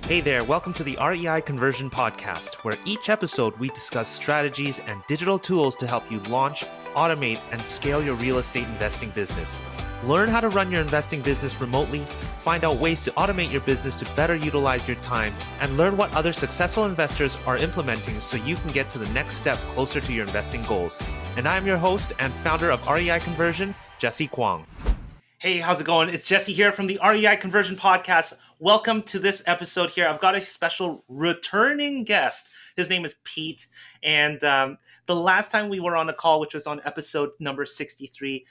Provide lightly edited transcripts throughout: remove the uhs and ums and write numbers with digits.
Hey there, welcome to the REI Conversion Podcast, where each episode we discuss strategies and digital tools to help you launch, automate, and scale your real estate investing business. Learn how to run your investing business remotely, find out ways to automate your business to better utilize your time, and learn what other successful investors are implementing so you can get to the next step closer to your investing goals. And I'm your host and founder of REI Conversion, Jesse Kwong. Hey, how's it going? It's Jesse here from the REI Conversion Podcast. Welcome to this episode here. I've got a special returning guest. His name is Pete. And the last time we were on a call, which was on episode number 63,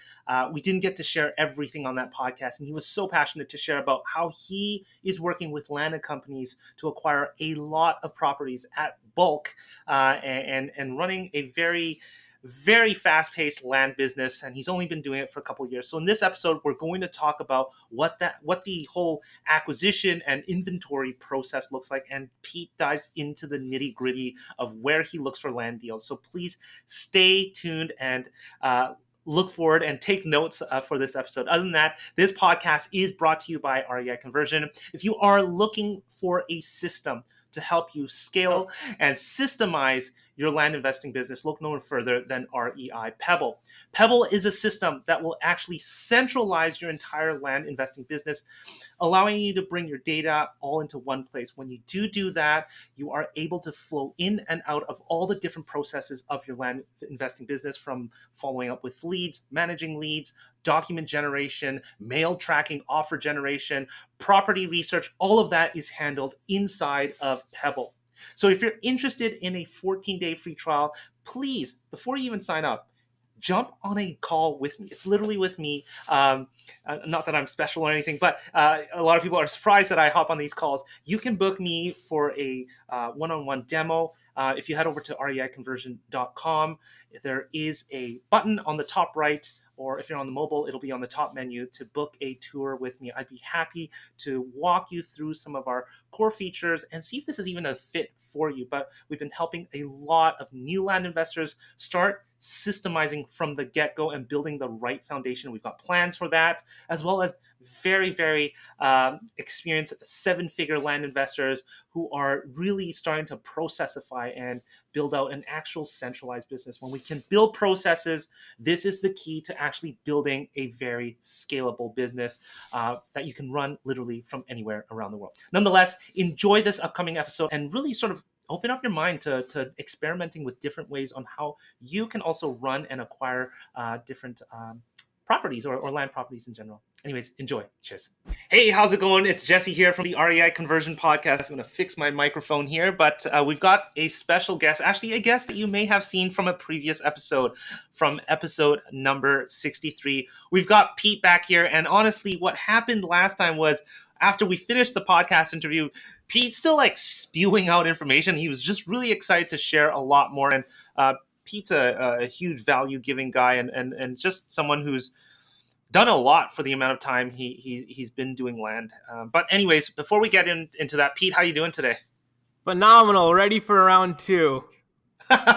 we didn't get to share everything on that podcast. And he was so passionate to share about how he is working with land companies to acquire a lot of properties at bulk and running a very fast-paced land business, and he's only been doing it for a couple of years. So in this episode, we're going to talk about what the whole acquisition and inventory process looks like, and Pete dives into the nitty-gritty of where he looks for land deals. So please stay tuned and look forward and take notes for this episode. Other than that, this podcast is brought to you by REI Conversion. If you are looking for a system to help you scale and systemize your land investing business, look no further than REI Pebble. Pebble is a system that will actually centralize your entire land investing business, allowing you to bring your data all into one place. When you do that, you are able to flow in and out of all the different processes of your land investing business, from following up with leads, managing leads, document generation, mail tracking, offer generation, property research. All of that is handled inside of Pebble. So if you're interested in a 14-day free trial, please, before you even sign up, jump on a call with me. It's literally with me. Not that I'm special or anything, but a lot of people are surprised that I hop on these calls. You can book me for a one-on-one demo. If you head over to reiconversion.com, there is a button on the top right, or if you're on the mobile, it'll be on the top menu to book a tour with me. I'd be happy to walk you through some of our core features and see if this is even a fit for you. But we've been helping a lot of new land investors start systemizing from the get-go and building the right foundation. We've got plans for that, as well as very experienced seven-figure land investors who are really starting to processify and build out an actual centralized business. When we can build processes, this is the key to actually building a very scalable business that you can run literally from anywhere around the world. Nonetheless, enjoy this upcoming episode and really sort of open up your mind to experimenting with different ways on how you can also run and acquire different properties or land properties in general. Anyways, enjoy. Cheers. Hey, how's it going? It's Jesse here from the REI Conversion Podcast. I'm going to fix my microphone here, but we've got a special guest, actually a guest that you may have seen from a previous episode, from episode number 63. We've got Pete back here, and honestly, what happened last time was after we finished the podcast interview, Pete's still like spewing out information. He was just really excited to share a lot more, and Pete's a huge value-giving guy and just someone who's done a lot for the amount of time he's been doing land. But anyways, before we get into that, Pete, how you doing today? Phenomenal. Ready for round two.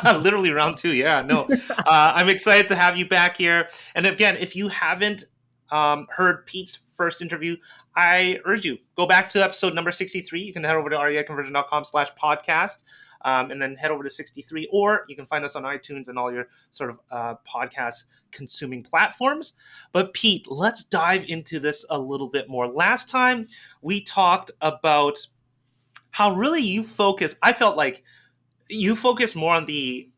Literally round two. Yeah, no. I'm excited to have you back here. And again, if you haven't heard Pete's first interview, I urge you, go back to episode number 63. You can head over to reiconversion.com/podcast. And then head over to 63, or you can find us on iTunes and all your sort of podcast consuming platforms. But Pete, let's dive into this a little bit more. Last time we talked about how really you focus, I felt like you focus more on the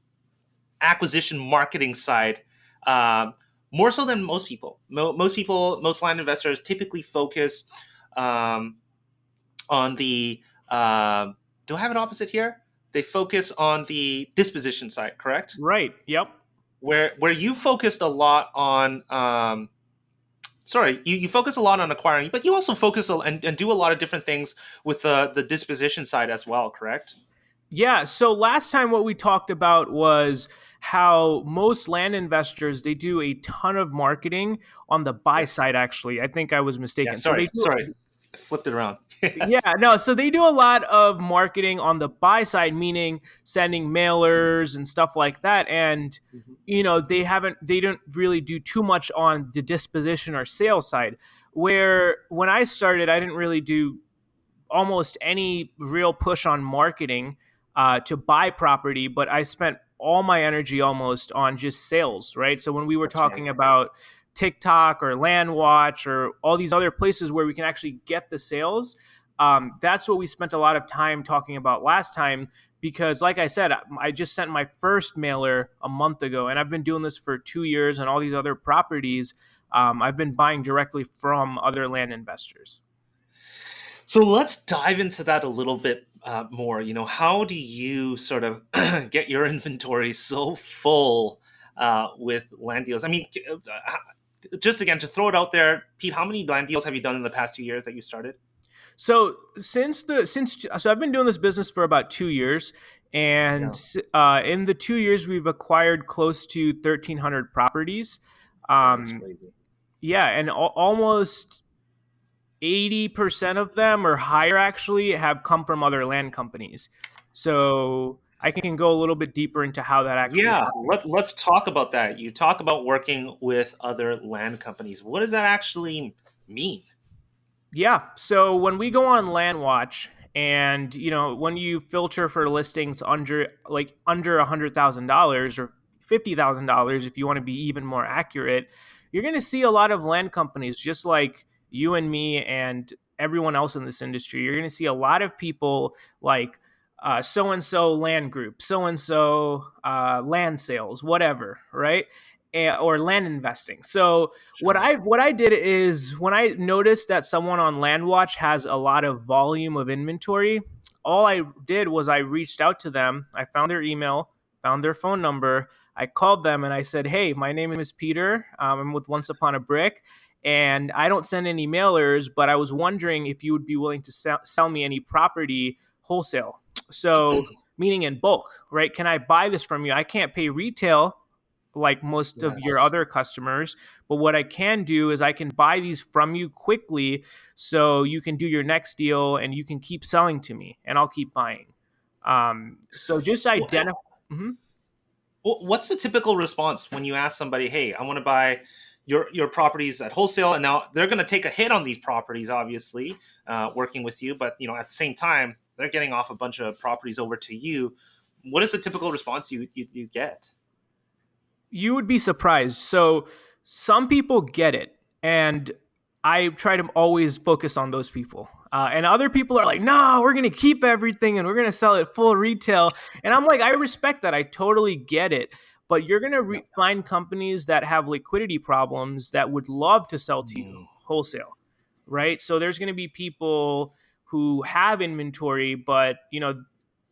acquisition marketing side, more so than most people. Most land investors typically focus on the, do I have an opposite here? They focus on the disposition side, correct? Right. Yep. Where you focused a lot on, you focus a lot on acquiring, but you also focus and do a lot of different things with the disposition side as well, correct? Yeah. So last time what we talked about was how most land investors, they do a ton of marketing on the buy side, actually. I think I was mistaken. Yeah, sorry. I flipped it around. Yes. Yeah, no. So they do a lot of marketing on the buy side, meaning sending mailers and stuff like that. And, they don't really do too much on the disposition or sales side, where when I started, I didn't really do almost any real push on marketing to buy property, but I spent all my energy almost on just sales, right? So when we were That's talking right. about TikTok or LandWatch or all these other places where we can actually get the sales, that's what we spent a lot of time talking about last time. Because, like I said, I just sent my first mailer a month ago, and I've been doing this for 2 years. And all these other properties, I've been buying directly from other land investors. So let's dive into that a little bit more. How do you sort of get your inventory so full with land deals? I mean, just again to throw it out there, Pete, how many land deals have you done in the past 2 years that you started? So so I've been doing this business for about 2 years, Yeah, and in the 2 years we've acquired close to 1,300 properties. yeah, that's Um, crazy. yeah, and almost 80% of them or higher actually have come from other land companies. So I can go a little bit deeper into how that actually Yeah, happens. let's talk about that. You talk about working with other land companies. What does that actually mean? Yeah. So when we go on LandWatch, and when you filter for listings under $100,000 or $50,000, if you want to be even more accurate, you're going to see a lot of land companies, just like you and me and everyone else in this industry. You're going to see a lot of people like so and so land group, so and so land sales, whatever, right? Or land investing. So Sure. what I did is, when I noticed that someone on LandWatch has a lot of volume of inventory, all I did was I reached out to them. I found their email, found their phone number. I called them and I said, "Hey, my name is Peter. I'm with Once Upon a Brick, and I don't send any mailers, but I was wondering if you would be willing to sell me any property wholesale. So, meaning in bulk, right? Can I buy this from you? I can't pay retail like most of your Yes. other customers. But what I can do is I can buy these from you quickly so you can do your next deal and you can keep selling to me and I'll keep buying." So just Well, identify. Mhm. what's the typical response when you ask somebody, "Hey, I want to buy your properties at wholesale," and now they're going to take a hit on these properties, obviously, working with you, but at the same time, they're getting off a bunch of properties over to you. What is the typical response you get? You would be surprised. So some people get it, and I try to always focus on those people. And other people are like, "No, we're gonna keep everything and we're gonna sell it full retail." And I'm like, I respect that. I totally get it. But you're gonna Yeah. find companies that have liquidity problems that would love to sell to you Mm, wholesale, right? So there's gonna be people who have inventory, but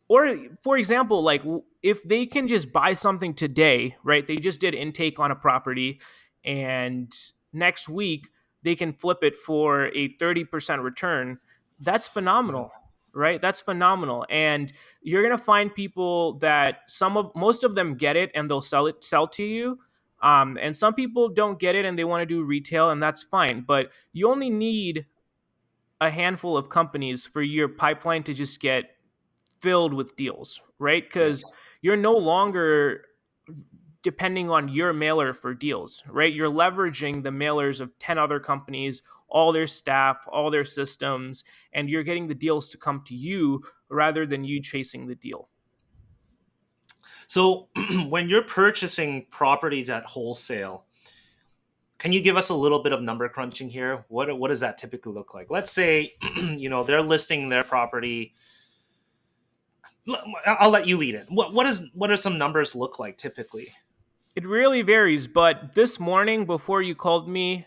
or for example, like if they can just buy something today, right? They just did intake on a property, and next week they can flip it for a 30% return. That's yeah. phenomenal, right? That's phenomenal. And you're going to find people that most of them get it and they'll sell to you. And some people don't get it and they want to do retail, and that's fine. But you only need a handful of companies for your pipeline to just get filled with deals, right? Because Yes. you're no longer depending on your mailer for deals, right? You're leveraging the mailers of 10 other companies, all their staff, all their systems, and you're getting the deals to come to you rather than you chasing the deal. So when you're purchasing properties at wholesale, can you give us a little bit of number crunching here? What does that typically look like? Let's say they're listing their property. I'll let you lead it. What are some numbers look like typically? It really varies, but this morning before you called me,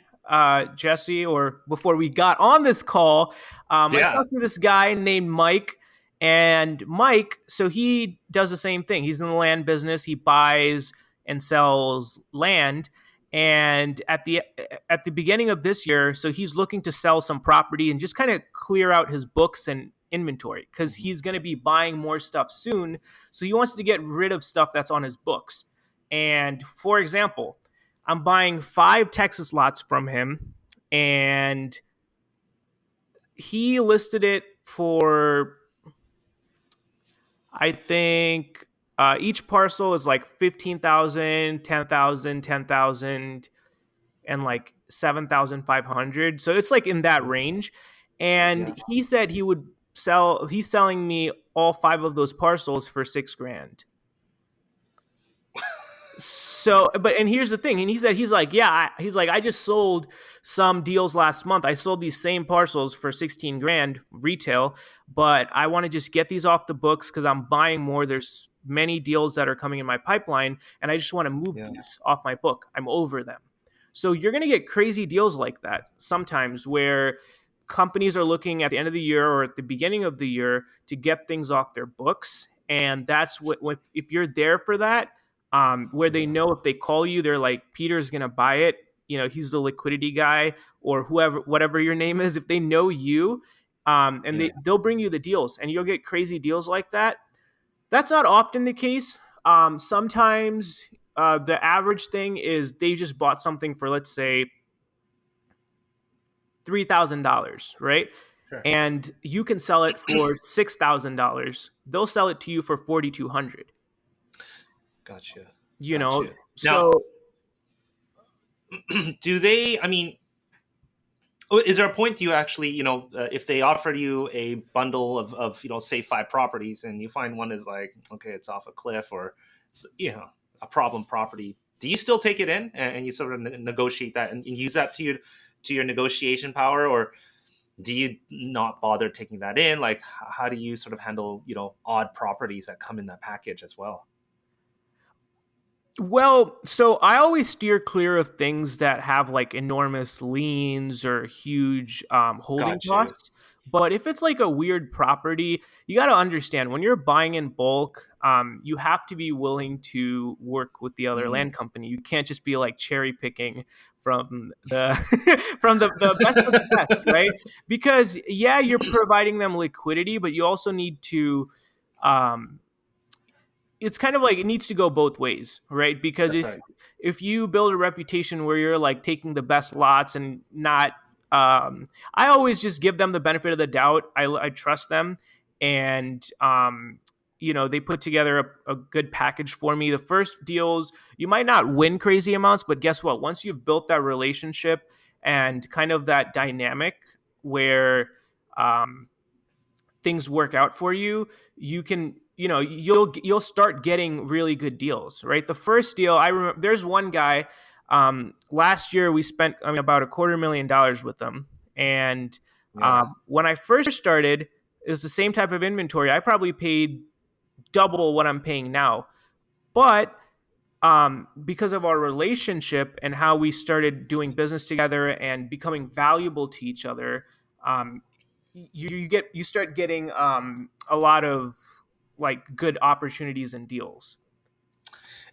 Jesse, or before we got on this call, I Yeah. talked to this guy named Mike. And Mike, so he does the same thing. He's in the land business. He buys and sells land. And at the beginning of this year, so he's looking to sell some property and just kind of clear out his books and inventory because Mhm. he's going to be buying more stuff soon. So he wants to get rid of stuff that's on his books. And for example, I'm buying 5 Texas lots from him, and he listed it for, I think, each parcel is like 15,000, 10,000, 10,000, and like 7,500. So it's like in that range. And Yeah. he said he would. he's selling me all 5 of those parcels for $6,000. So, and here's the thing, and he's like, yeah, he's like, I just sold some deals last month. I sold these same parcels for 16,000 retail, but I want to just get these off the books because I'm buying more. There's many deals that are coming in my pipeline, and I just want to move Yeah. these off my book. I'm over them. So you're going to get crazy deals like that sometimes, where companies are looking at the end of the year or at the beginning of the year to get things off their books, and that's what if you're there for that, where they Yeah. know if they call you, they're like, Peter's going to buy it. He's the liquidity guy, or whoever, whatever your name is. If they know you, and Yeah. they'll bring you the deals, and you'll get crazy deals like that. That's not often the case. Sometimes the average thing is they just bought something for, let's say, $3,000, right? Sure. And you can sell it for $6,000. They'll sell it to you for 4,200. Gotcha. You know, Gotcha. Now, so do they? I mean, is there a point do you actually, if they offered you a bundle of say 5 properties, and you find one is like, okay, it's off a cliff, or a problem property, do you still take it in, and you sort of negotiate that and use that to your negotiation power, or do you not bother taking that in? Like, how do you sort of handle odd properties that come in that package as well? Well, so I always steer clear of things that have like enormous liens or huge holding Got you. costs. But if it's like a weird property, you got to understand when you're buying in bulk, you have to be willing to work with the other Mm. land company. You can't just be like cherry picking from the from the best of the best, right? Because yeah, you're providing them liquidity, but you also need to. Um, it's kind of like it needs to go both ways, right? Because That's if right. if you build a reputation where you're like taking the best lots and not, I always just give them the benefit of the doubt. I trust them, and they put together a good package for me. The first deals, you might not win crazy amounts, but guess what? Once you've built that relationship and kind of that dynamic where um, things work out for you, you can, you'll start getting really good deals, right? The first deal, I remember there's one guy, last year we spent, about $250,000 with them. And Yeah. when I first started, it was the same type of inventory. I probably paid double what I'm paying now. But because of our relationship and how we started doing business together and becoming valuable to each other, um, you start getting a lot of like good opportunities and deals.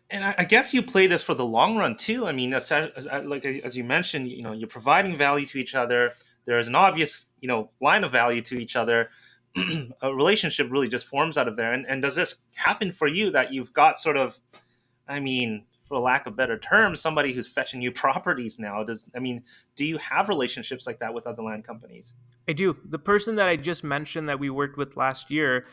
And I guess you play this for the long run too. I mean, like as you mentioned, you're providing value to each other. There is an obvious, line of value to each other. A relationship really just forms out of there. And does this happen for you that you've got sort of, I mean, for lack of better terms, somebody who's fetching you properties now? Do you have relationships like that with other land companies? I do. The person that I just mentioned that we worked with last year,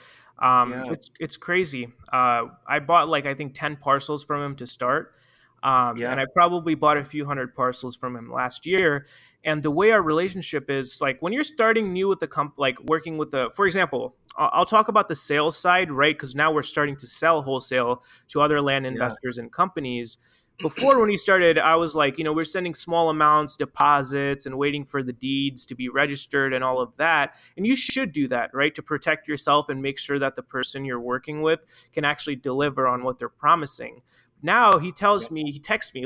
Yeah. it's crazy. I bought like I think 10 parcels from him to start, and Yeah. I probably bought a few hundred parcels from him last year. And the way our relationship is, like when you're starting new with the like working with the, for example, I'll talk about the sales side, right? Because now we're starting to sell wholesale to other land Yeah. investors and companies. Before, when we started, I was like, we're sending small amounts, deposits, and waiting for the deeds to be registered and all of that. And you should do that, right? To protect yourself and make sure that the person you're working with can actually deliver on what they're promising. Now he texts me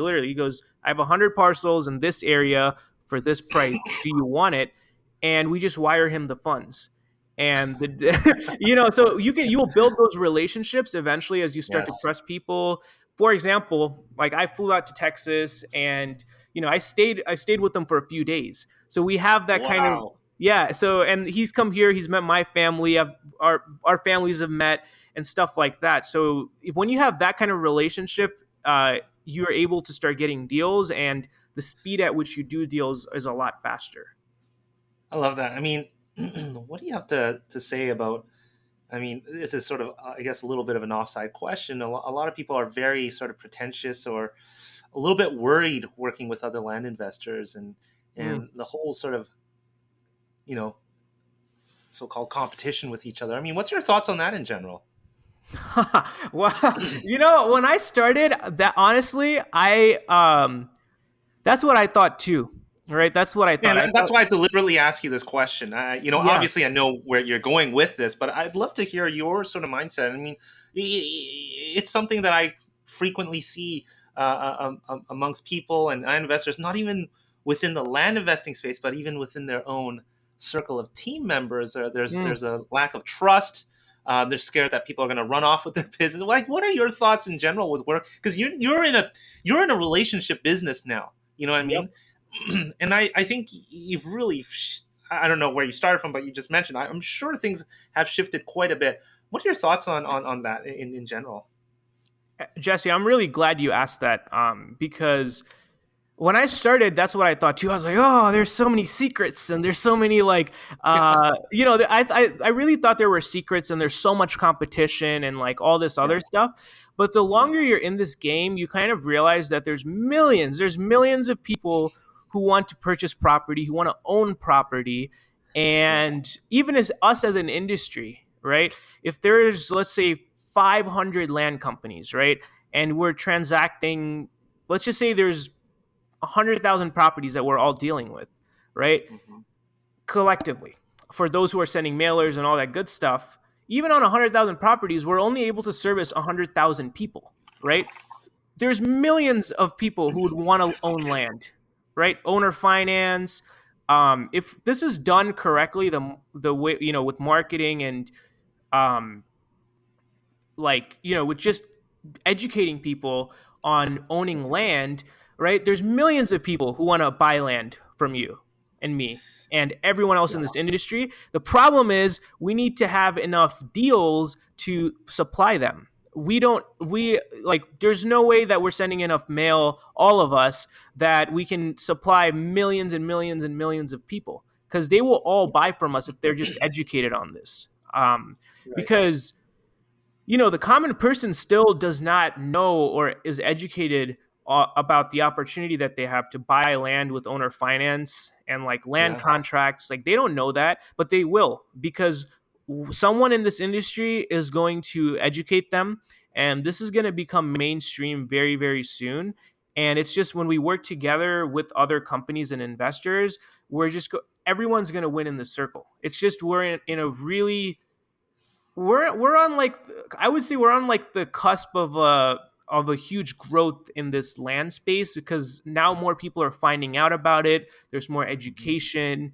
literally, he goes, I have 100 parcels in this area for this price. Do you want it? And we just wire him the funds. And so you will build those relationships eventually as you start to Yes. trust people. For example, like I flew out to Texas, and I stayed with them for a few days. So we have that kind of, Wow. yeah. So, and he's come here, he's met my family, our families have met and stuff like that. So when you have that kind of relationship, you're able to start getting deals, and the speed at which you do deals is a lot faster. I love that. I mean, what do you have to say about? I mean, this is sort of, I guess, a little bit of an offside question. A lot of people are very sort of pretentious or a little bit worried working with other land investors, and Mm. the whole sort of, you know, so-called competition with each other. I mean, what's your thoughts on that in general? Well, when I started, that honestly, that's what I thought too. Right? That's what I thought. And I that's thought, why I deliberately ask you this question. yeah. Obviously, I know where you're going with this, but I'd love to hear your sort of mindset. I mean, it's something that I frequently see amongst people and investors, not even within the land investing space, but even within their own circle of team members. Mm. There's a lack of trust. They're scared that people are going to run off with their business. Like, what are your thoughts in general with work? Because you're in a relationship business now. You know what I Yep. mean? And I think you've really, I don't know where you started from, but you just mentioned, I'm sure things have shifted quite a bit. What are your thoughts on that in general? Jesse, I'm really glad you asked that, because when I started, that's what I thought too. I was like, oh, there's so many secrets, and there's so many like, I really thought there were secrets, and there's so much competition and like all this Yeah, other stuff. But the yeah, longer you're in this game, you kind of realize that there's millions of people who want to purchase property, who want to own property, yeah. and even as us as an industry, right? If there's, let's say, 500 land companies, right, and we're transacting, let's just say there's 100,000 properties that we're all dealing with, right? Hmm. Collectively, for those who are sending mailers and all that good stuff, even on 100,000 properties, we're only able to service 100,000 people, right? There's millions of people who would want to own land, right? Owner finance. If this is done correctly, the way, with marketing and um, with just educating people on owning land, right? There's millions of people who want to buy land from you and me and everyone else in Yeah, this industry. The problem is we need to have enough deals to supply them. We like, there's no way that we're sending enough mail, all of us, that we can supply millions and millions and millions of people, because they will all buy from us if they're just educated on this. right. Because the common person still does not know or is educated about the opportunity that they have to buy land with owner finance and like land Yeah, contracts. Like, they don't know that, but they will, because someone in this industry is going to educate them, and this is going to become mainstream very, very soon. And it's just, when we work together with other companies and investors, everyone's going to win in the circle. It's just, we're in a really, we're on like, I would say we're on like the cusp of a huge growth in this land space, because now more people are finding out about it. There's more hmm, education.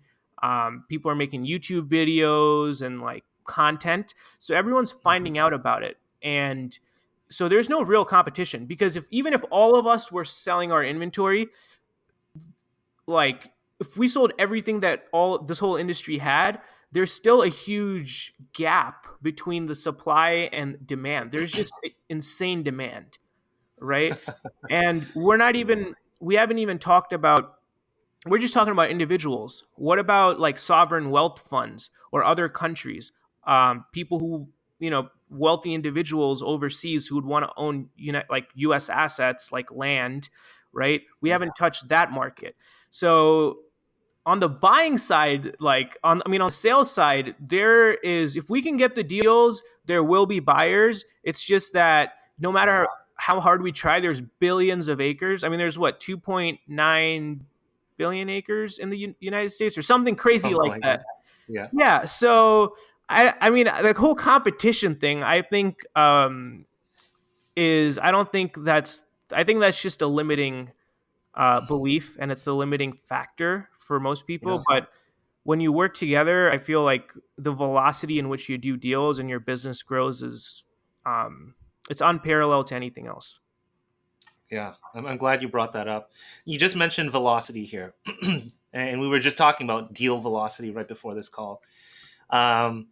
People are making YouTube videos and like content, so everyone's finding hmm. out about it. And so there's no real competition, because even if all of us were selling our inventory, like, if we sold everything that all this whole industry had, there's still a huge gap between the supply and demand. There's just insane demand, right? And Yeah, we haven't even talked about, we're just talking about individuals. What about like sovereign wealth funds or other countries? People who, wealthy individuals overseas who would want to own, like U.S. assets like land, right? We yeah, haven't touched that market. So on the buying side, like on the sales side, there is, if we can get the deals, there will be buyers. It's just that no yeah. matter how hard we try, there's billions of acres. I mean, there's what, 2.9 billion acres in the United States or something crazy Something like like that. that. Yeah, Yeah. So I mean, the whole competition thing, I think, is I don't think that's I think that's just a limiting belief, and it's a limiting factor for most people. yeah. But when you work together, I feel like the velocity in which you do deals and your business grows is, it's unparalleled to anything else. Yeah, I'm glad you brought that up. You just mentioned velocity here, and we were just talking about deal velocity right before this call. Um,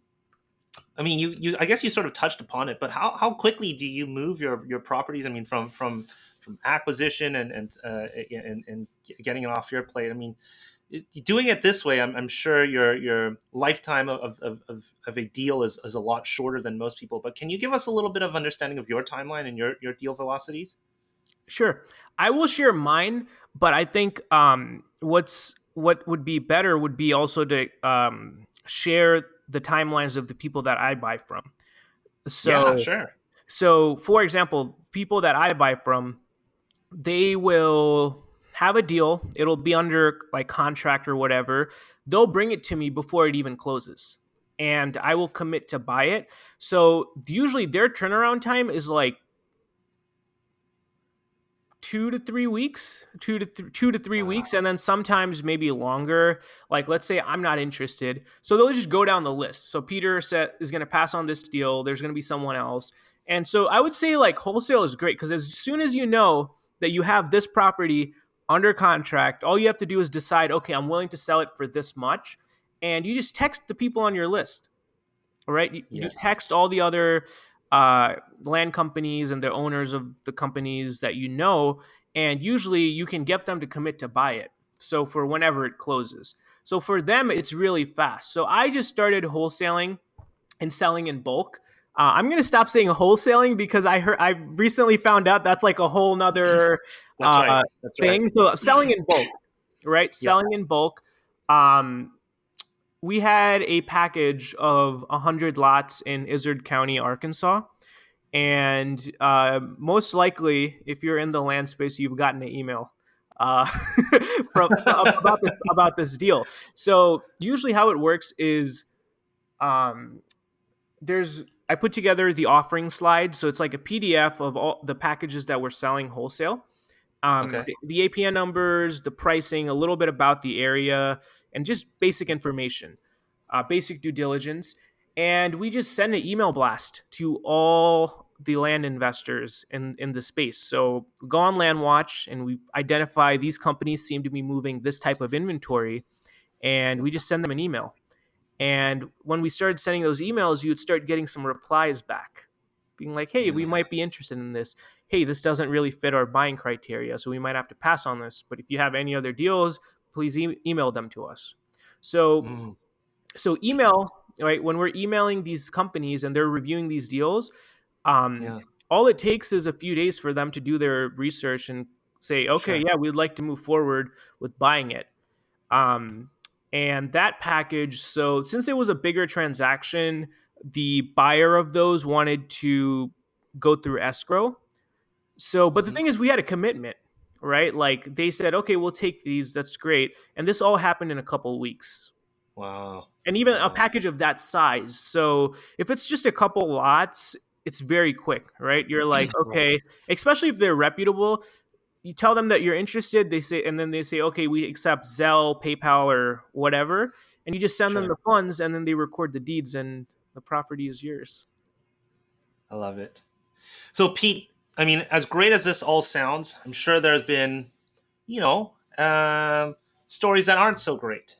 I mean, I guess you sort of touched upon it, but how quickly do you move your properties? I mean, from acquisition and getting it off your plate. I mean, doing it this way, I'm sure your lifetime of a deal is a lot shorter than most people. But can you give us a little bit of understanding of your timeline and your deal velocities? Sure. I will share mine, but I think, what would be better would be also to share the timelines of the people that I buy from. Yeah, So, sure. so for example, people that I buy from, they will have a deal. It'll be under like contract or whatever. They'll bring it to me before it even closes, and I will commit to buy it. So usually their turnaround time is like 2 to 3 weeks, 2 to 3 weeks, Wow. and then sometimes maybe longer. Like, let's say I'm not interested, so they'll just go down the list. So Peter said is going to pass on this deal. There's going to be someone else, and so I would say like wholesale is great because as soon as you know that you have this property under contract, all you have to do is decide, okay, I'm willing to sell it for this much, and you just text the people on your list. All right, you Yes. text all the other land companies and the owners of the companies that you know, and usually you can get them to commit to buy it. So for whenever it closes. So for them, it's really fast. So I just started wholesaling and selling in bulk. I'm gonna stop saying wholesaling because I recently found out that's like a whole nother That's right. That's right. thing. So selling in bulk, right? Yeah. Selling in bulk. Um, we had a package of 100 lots in Izard County, Arkansas. And most likely, if you're in the land space, you've gotten an email uh, about this deal. So usually, how it works is um, I put together the offering slide, so it's like a PDF of all the packages that we're selling wholesale. Okay. The APN numbers, the pricing, a little bit about the area, and just basic information, basic due diligence. And we just send an email blast to all the land investors in the space. So we go on Land Watch and we identify these companies seem to be moving this type of inventory, and we just send them an email. And when we started sending those emails, you would start getting some replies back, being like, hey, we Yeah. might be interested in this. Hey, this doesn't really fit our buying criteria, so we might have to pass on this. But if you have any other deals, please email them to us. So, Mm, so email, right? When we're emailing these companies and they're reviewing these deals, um, yeah. all it takes is a few days for them to do their research and say, okay, Sure. yeah, we'd like to move forward with buying it. Um, and that package, so since it was a bigger transaction, the buyer of those wanted to go through escrow. So, but the Hmm. thing is, we had a commitment, right? Like they said, okay, we'll take these. That's great. And this all happened in a couple of weeks. Wow. And even a Wow. package of that size. So if it's just a couple lots, it's very quick, right? You're like, Right. okay, especially if they're reputable, you tell them that you're interested, they say, and then they say, okay, we accept Zelle, PayPal, or whatever, and you just send them Sure. the funds, and then they record the deeds, and the property is yours. I love it. So, Pete, I mean, as great as this all sounds, I'm sure there's been, you know, stories that aren't so great.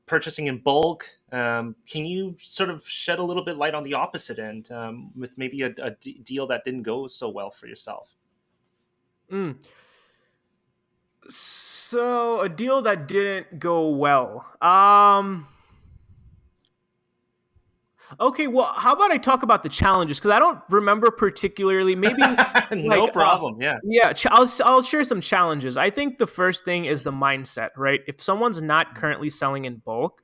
Purchasing in bulk. Can you sort of shed a little bit light on the opposite end with maybe a deal that didn't go so well for yourself? Mm. So a deal that didn't go well. Okay, well, how about I talk about the challenges because I don't remember particularly. Maybe like No problem. Yeah. yeah, I'll share some challenges. I think the first thing is the mindset, right? If someone's not currently selling in bulk,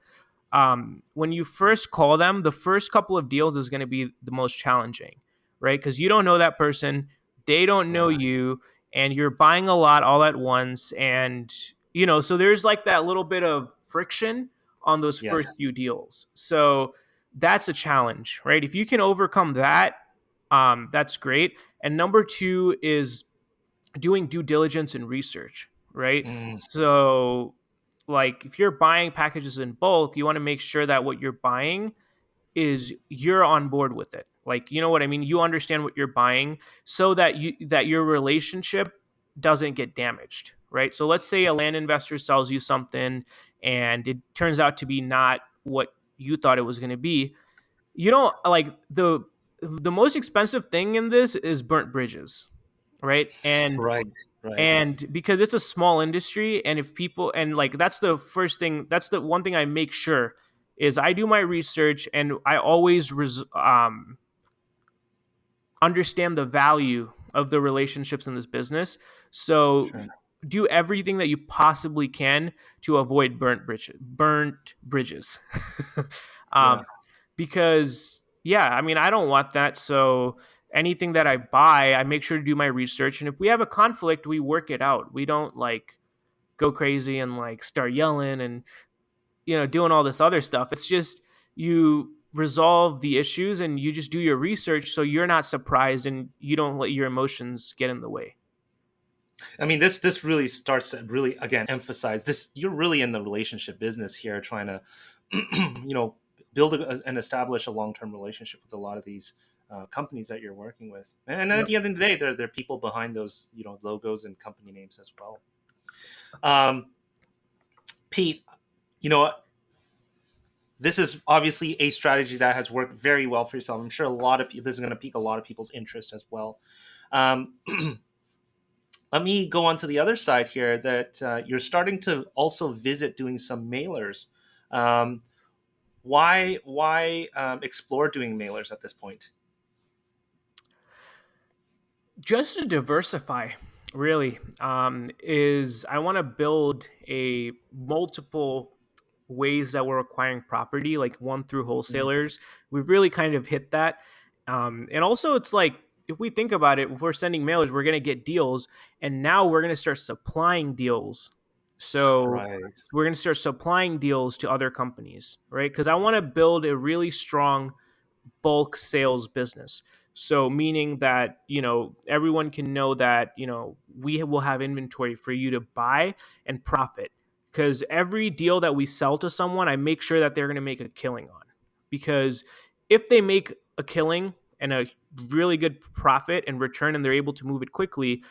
when you first call them, the first couple of deals is going to be the most challenging, right? Because you don't know that person, they don't know Yeah. you, and you're buying a lot all at once. And, so there's like that little bit of friction on those first Yes. few deals. So that's a challenge, right? If you can overcome that, that's great. And number two is doing due diligence and research, right? Mm, So, like, if you're buying packages in bulk, you want to make sure that what you're buying is you're on board with it. Like, you know what I mean? You understand what you're buying so that your relationship doesn't get damaged, right? So let's say a land investor sells you something and it turns out to be not what you thought it was going to be. You don't like the most expensive thing in this is burnt bridges, right? right. Right. And because it's a small industry, and if people, and like that's the first thing, that's the one thing I make sure is I do my research, and I always understand the value of the relationships in this business. So Sure. do everything that you possibly can to avoid burnt bridges. um, Yeah. because yeah, I mean, I don't want that. So anything that I buy, I make sure to do my research, and if we have a conflict, we work it out. We don't like go crazy and like start yelling and doing all this other stuff. It's just you resolve the issues and you just do your research so you're not surprised and you don't let your emotions get in the way. I mean, this really starts to really again emphasize this. You're really in the relationship business here, trying to, build and establish a long term relationship with a lot of these companies that you're working with. And then at Yep. the end of the day, there are people behind those logos and company names as well. Um, Pete, you know this is obviously a strategy that has worked very well for yourself. I'm sure a lot of this is going to pique a lot of people's interest as well. Um, Let me go on to the other side here that you're starting to also visit doing some mailers. Um, why explore doing mailers at this point? Just to diversify, really, is I want to build a multiple ways that we're acquiring property, like one through Mm, wholesalers. We've really kind of hit that. And also, it's like, if we think about it, if we're sending mailers, we're going to get deals. And now we're going to start supplying deals. So right. we're going to start supplying deals to other companies, right? Because I want to build a really strong bulk sales business. So meaning that, everyone can know that, we will have inventory for you to buy and profit. Because every deal that we sell to someone, I make sure that they're going to make a killing on. Because if they make a killing and a really good profit and return and they're able to move it quickly,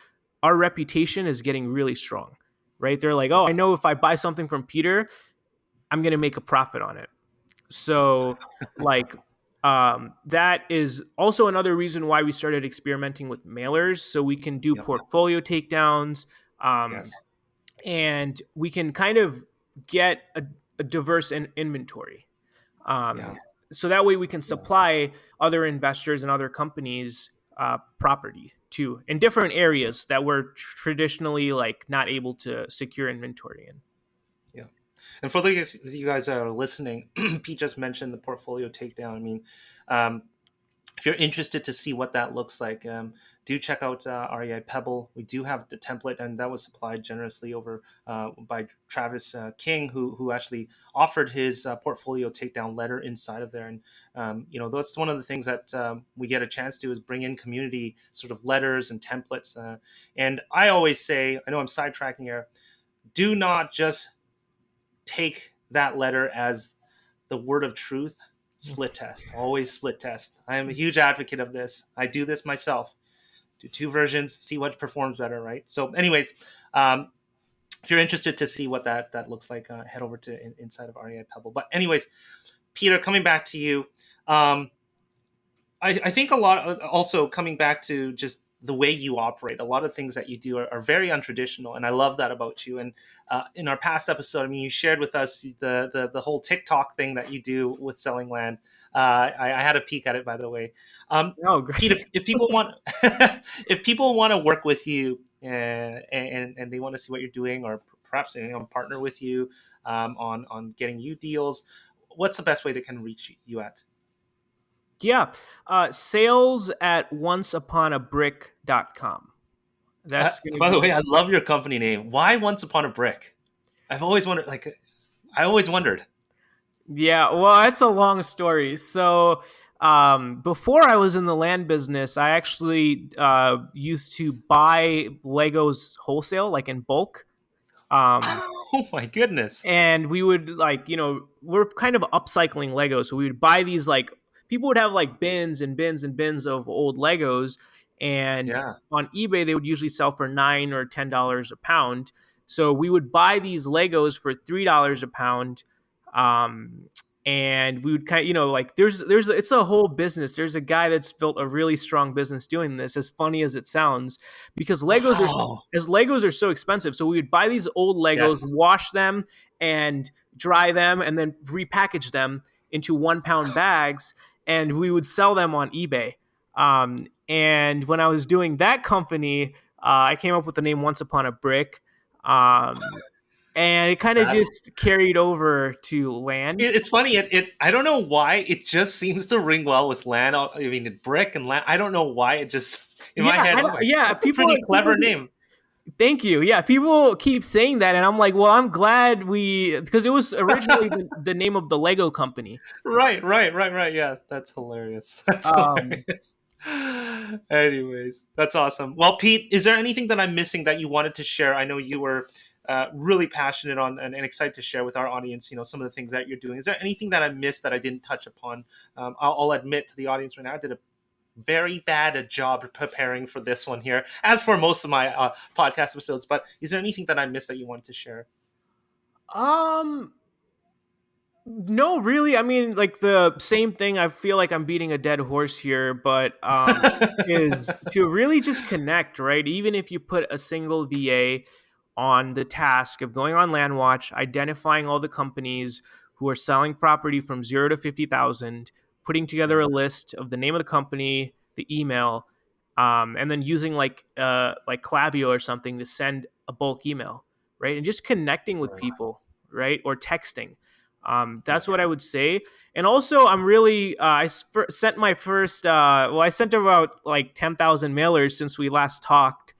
our reputation is getting really strong, right? They're like, oh, I know if I buy something from Peter, I'm going to make a profit on it. So, like, that is also another reason why we started experimenting with mailers, so we can do Yep. portfolio takedowns, um, Yes. and we can kind of get a diverse inventory. Yeah. Um, so that way we can Yeah. supply other investors and other companies property too in different areas that we're traditionally like not able to secure inventory in. Yeah. And for those of you guys that are listening, Pete just mentioned the portfolio takedown. I mean, um, if you're interested to see what that looks like, do check out REI Pebble. We do have the template, and that was supplied generously over by Travis King, who actually offered his portfolio takedown letter inside of there. And that's one of the things that we get a chance to is bring in community sort of letters and templates. And I always say, I know I'm sidetracking here, do not just take that letter as the word of truth. Split test, always split test. I am a huge advocate of this. I do this myself. Do two versions, see what performs better, right? So anyways, if you're interested to see what that looks like, head over to inside of REI Pebble. But anyways, Peter, coming back to you, um, I think a lot also coming back to just the way you operate. A lot of things that you do are very untraditional, and I love that about you. And in our past episode, I mean, you shared with us the whole TikTok thing that you do with selling land. I had a peek at it, by the way. Oh, Pete, great. if people want if people want to work with you and they want to see what you're doing, or perhaps partner with you on getting you deals, what's the best way they can reach you at? Yeah. Sales at onceuponabrick.com. That's going to By the be. way, I love your company name. Why Once Upon a Brick? I've always wondered. I always wondered. Yeah, well, it's a long story. So, before I was in the land business, I actually used to buy Legos wholesale, like in bulk. Um, Oh my goodness! and we would like we're kind of upcycling Legos, so we would buy these like people would have like bins and bins and bins of old Legos, and Yeah. on eBay they would usually sell for $9 or $10 a pound. So we would buy these Legos for $3 a pound. um and we would kind of, like there's it's a whole business. There's a guy that's built a really strong business doing this, as funny as it sounds, because Wow. Legos are so expensive. So we would buy these old Legos, Yes. wash them and dry them, and then repackage them into 1 pound bags, and we would sell them on eBay. And when I was doing that company, I came up with the name Once Upon a Brick. And it kind of That just carried over to land. it's funny. It I don't know why it just seems to ring well with land. I mean, brick and land. I don't know why it just in my Yeah, head. I was like, yeah. that's a People, pretty people. clever name. Thank you. Yeah, people keep saying that, and I'm like, well, I'm glad because it was originally the name of the Lego company. Right. Yeah, that's hilarious. That's Um, hilarious. Anyways, that's awesome. Well, Pete, is there anything that I'm missing that you wanted to share? I know you were really passionate on and excited to share with our audience. Some of the things that you're doing. Is there anything that I missed that I didn't touch upon? I'll admit to the audience right now, I did a very bad a job preparing for this one here, as for most of my podcast episodes. But is there anything that I missed that you wanted to share? um, No, really. I mean, like the same thing. I feel like I'm beating a dead horse here, but is to really just connect, right? Even if you put a single VA on the task of going on LandWatch, identifying all the companies who are selling property from 0 to 50,000, putting together Yeah, a list of the name of the company, the email, and then using like Klaviyo or something to send a bulk email, right? And just connecting with right. people, right? Or texting. That's Yeah, what I would say. And also, I'm really, sent my first, I sent about like 10,000 mailers since we last talked,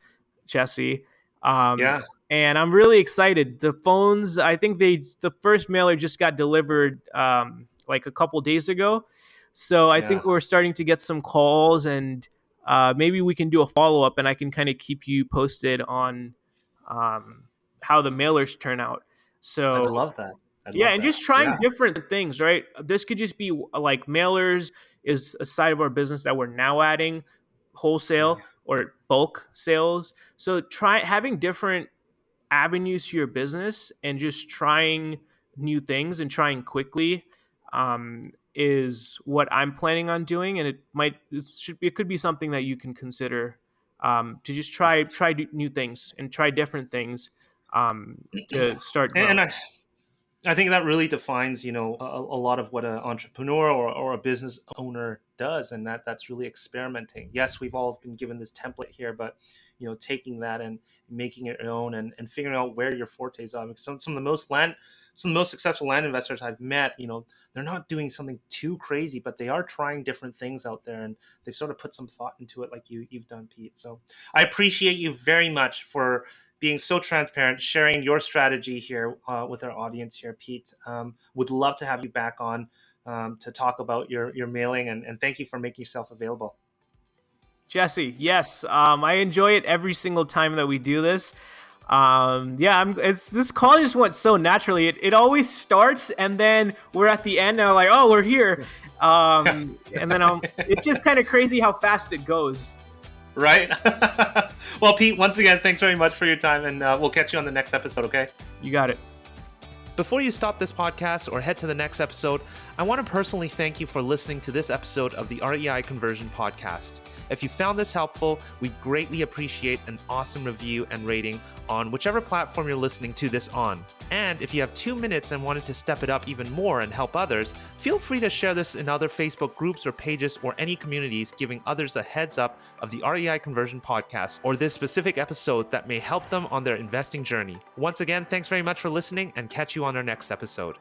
Jesse. Um, yeah, and I'm really excited. The phones, I think the first mailer just got delivered like a couple days ago. So I yeah. think we're starting to get some calls, and maybe we can do a follow up, and I can kind of keep you posted on um, how the mailers turn out. I'd So love that. I'd yeah, love and that. just trying Yeah, different things, right? This could just be like mailers is a side of our business that we're now adding, yeah. wholesale or bulk sales. So try having different avenues to your business and just trying new things and trying quickly is what I'm planning on doing, and it could be something that you can consider to just try new things and try different things to start And growing. I think that really defines, a lot of what an entrepreneur or a business owner does, and that's really experimenting. Yes, we've all been given this template here, but taking that and making it your own and figuring out where your fortes are. Because some of the most successful land investors I've met, they're not doing something too crazy, but they are trying different things out there, and they've sort of put some thought into it, like you've done, Pete. So I appreciate you very much for being so transparent, sharing your strategy here with our audience here, Pete. Would love to have you back on to talk about your mailing, and thank you for making yourself available. Jesse, yes, I enjoy it every single time that we do this. Yeah, this call just went so naturally. It always starts, and then we're at the end, and I'm like, oh, we're here. And then it's just kind of crazy how fast it goes. Right? Well, Pete, once again, thanks very much for your time, and we'll catch you on the next episode, okay? You got it. Before you stop this podcast or head to the next episode, I want to personally thank you for listening to this episode of the REI Conversion Podcast. If you found this helpful, we greatly appreciate an awesome review and rating on whichever platform you're listening to this on. And if you have 2 minutes and wanted to step it up even more and help others, feel free to share this in other Facebook groups or pages or any communities, giving others a heads up of the REI Conversion Podcast or this specific episode that may help them on their investing journey. Once again, thanks very much for listening, and catch you on our next episode.